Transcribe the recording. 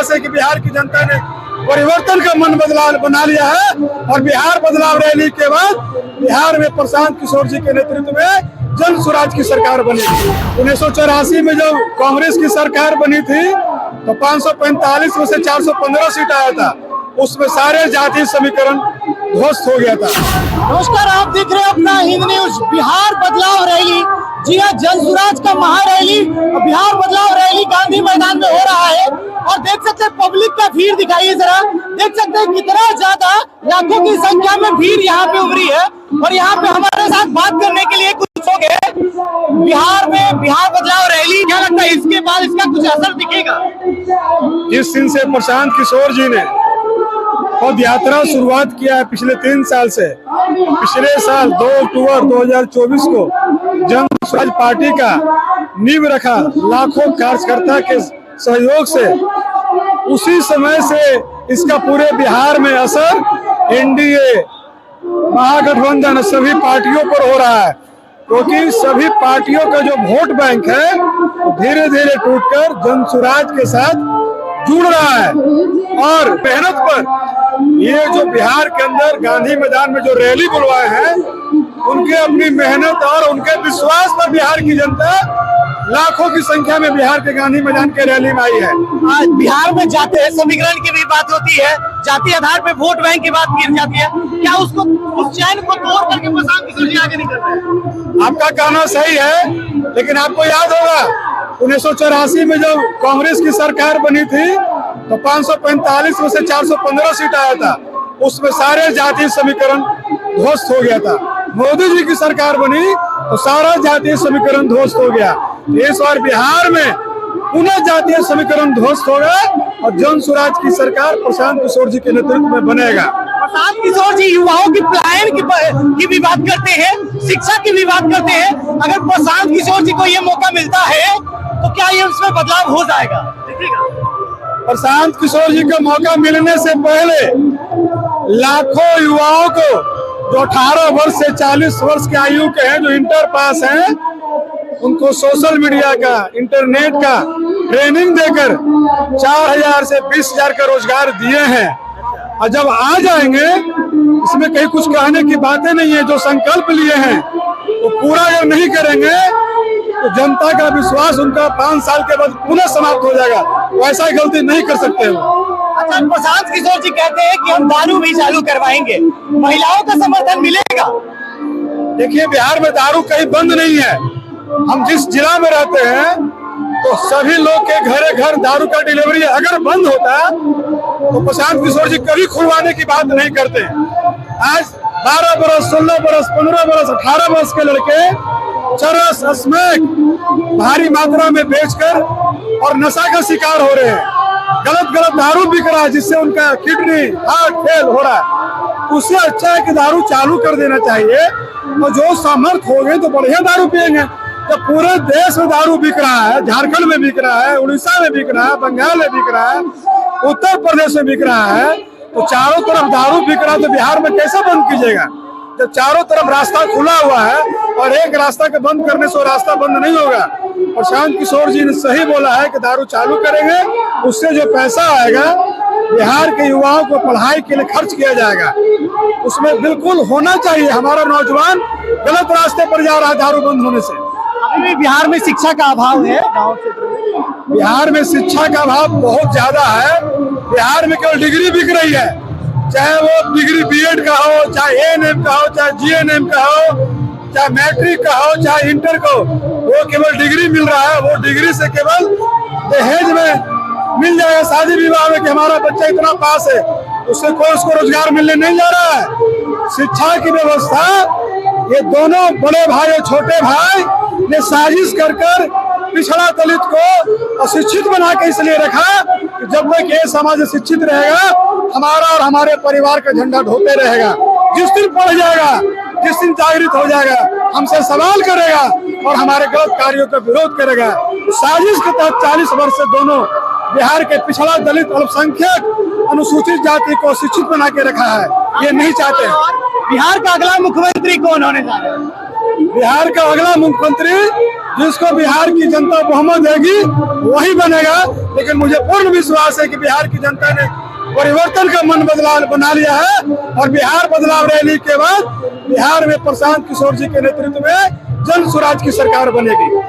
विश्वास है कि बिहार की जनता ने परिवर्तन का मन बना लिया है और बिहार बदलाव रैली के बाद बिहार में प्रशांत किशोर जी के नेतृत्व में जन स्वराज की सरकार बनी थी। 1984 में जब कांग्रेस की सरकार बनी थी तो 545 में से 415 सीट आया था, उसमें सारे जातीय समीकरण ध्वस्त हो गया था। नमस्कार, आप देख रहे हैं अपना हिंद न्यूज। बिहार बदलाव रैली, जी हाँ, जन स्वराज का महारैली बिहार बदलाव रैली गांधी मैदान में हो रहा है और देख सकते हैं पब्लिक का भीड़ दिखाइए जरा, देख सकते हैं कितना ज्यादा लाखों की संख्या में भीड़ यहाँ पे उमड़ी है। और यहाँ पे हमारे साथ बात करने के लिए कुछ लोग हैं। बिहार में बिहार बदलाव रैली, क्या लगता है इसके बाद इसका कुछ असर दिखेगा? जिस दिन से प्रशांत किशोर जी ने पद यात्रा शुरुआत किया है पिछले 3 साल से, पिछले साल 2 अक्टूबर 2024 को जन स्वराज पार्टी का नींव रखा लाखों कार्यकर्ता के सहयोग से, उसी समय से इसका पूरे बिहार में असर एनडीए महागठबंधन सभी पार्टियों पर हो रहा है, क्योंकि सभी पार्टियों का जो वोट बैंक है धीरे धीरे टूटकर जन स्वराज के साथ जुड़ रहा है। और मेहनत पर ये जो बिहार के अंदर गांधी मैदान में जो रैली बुलवाए हैं, उनके अपनी मेहनत और उनके विश्वास पर बिहार की जनता लाखों की संख्या में बिहार के गांधी मैदान के रैली में आई है। आज बिहार में जाते समीकरण की भी बात होती है, जाति आधार पे वोट बैंक की बात की जाती है, क्या उसको उस चैन को तोड़ करके प्रशांत किशोर जी आगे नहीं कर रहे? आपका कहना सही है, लेकिन आपको याद होगा 1984 में जब कांग्रेस की सरकार बनी थी तो 545 में से 415 सीट आया था, उसमें सारे जातीय समीकरण ध्वस्त हो गया था। मोदी जी की सरकार बनी तो सारा जातीय समीकरण ध्वस्त हो गया। इस बार बिहार में पुनः जातीय समीकरण ध्वस्त होगा और जन स्वराज की सरकार प्रशांत किशोर जी के नेतृत्व में बनेगा। प्रशांत किशोर जी युवाओं की पलायन की भी बात करते हैं, शिक्षा की भी बात करते हैं। अगर प्रशांत किशोर जी को ये मौका मिलता है तो क्या ये उसमें बदलाव हो जाएगा? प्रशांत किशोर जी को मौका मिलने से पहले लाखों युवाओं को जो 18 वर्ष से 40 वर्ष की आयु के हैं, जो इंटर पास हैं, उनको सोशल मीडिया का, इंटरनेट का ट्रेनिंग देकर 4,000 से 20,000 का रोजगार दिए हैं। और जब आ जाएंगे, इसमें कहीं कुछ कहने की बातें नहीं है, जो संकल्प लिए हैं वो पूरा अगर नहीं करेंगे तो जनता का विश्वास उनका 5 साल के बाद पुनः समाप्त हो जाएगा। वैसा गलती नहीं कर सकते हो। अच्छा, प्रशांत किशोर जी कहते हैं कि हम दारू भी चालू करवाएंगे, महिलाओं का समर्थन मिलेगा? देखिए, बिहार में दारू कहीं बंद नहीं है। हम जिस जिला में रहते हैं तो सभी लोग के घरे घर दारू का डिलीवरी अगर बंद होता तो प्रशांत किशोर जी कभी खुलवाने की बात नहीं करते। आज 12 बरस, 16 बरस, 15 बरस, 18 वर्ष के लड़के चरस, स्मैक भारी मात्रा में बेचकर और नशा का शिकार हो रहे हैं। गलत दारू बिक रहा है, जिससे उनका किडनी, हार्ट फेल हो रहा है। उससे अच्छा है कि दारू चालू कर देना चाहिए और जो सामर्थ हो गए तो बढ़िया दारू पियेंगे। जब पूरे देश में दारू बिक रहा है, झारखंड में बिक रहा है, उड़ीसा में बिक रहा है, बंगाल में बिक रहा है, उत्तर प्रदेश में बिक रहा है, तो चारों तरफ दारू बिक रहा है, तो बिहार में कैसे बंद कीजिएगा? जब चारों तरफ रास्ता खुला हुआ है और एक रास्ता के बंद करने से रास्ता बंद नहीं होगा। प्रशांत किशोर जी ने सही बोला है कि दारू चालू करेंगे, उससे जो पैसा आएगा बिहार के युवाओं को पढ़ाई के लिए खर्च किया जाएगा। उसमें बिल्कुल होना चाहिए। हमारा नौजवान गलत रास्ते पर जा रहा है दारू बंद होने से। अभी भी बिहार में शिक्षा का अभाव है, गाँव क्षेत्र में बिहार में शिक्षा का अभाव बहुत ज्यादा है। बिहार में केवल डिग्री बिक रही है, चाहे वो डिग्री बीएड का हो, चाहे एएनएम का हो, चाहे जीएनएम का हो, चाहे मैट्रिक का हो, चाहे इंटर का हो, वो केवल डिग्री मिल रहा है। वो डिग्री से केवल दहेज में मिल जाएगा, शादी विवाह में कि हमारा बच्चा इतना पास है, उससे कोई उसको रोजगार मिलने नहीं जा रहा है। शिक्षा की व्यवस्था ये दोनों बड़े भाई और छोटे भाई ने साजिश कर पिछड़ा दलित को अशिक्षित बना के इसलिए रखा कि जब तक ये समाज शिक्षित रहेगा, हमारा और हमारे परिवार का झंडा ढोते रहेगा। जिस दिन पढ़ जाएगा, जिस दिन जागृत हो जाएगा, हमसे सवाल करेगा और हमारे गलत कार्यों का विरोध करेगा। साजिश के तहत 40 वर्ष से दोनों बिहार के पिछड़ा दलित अल्पसंख्यक अनुसूचित जाति को शिक्षित बना के रखा है। ये नहीं चाहते। बिहार का अगला मुख्यमंत्री कौन होने जा रहा है? बिहार का अगला मुख्यमंत्री जिसको बिहार की जनता बहुमत देगी वही बनेगा। लेकिन मुझे पूर्ण विश्वास है कि बिहार की जनता ने परिवर्तन का मन बना लिया है और बिहार बदलाव रैली के बाद बिहार में प्रशांत किशोर जी के नेतृत्व में जन स्वराज की सरकार बनेगी।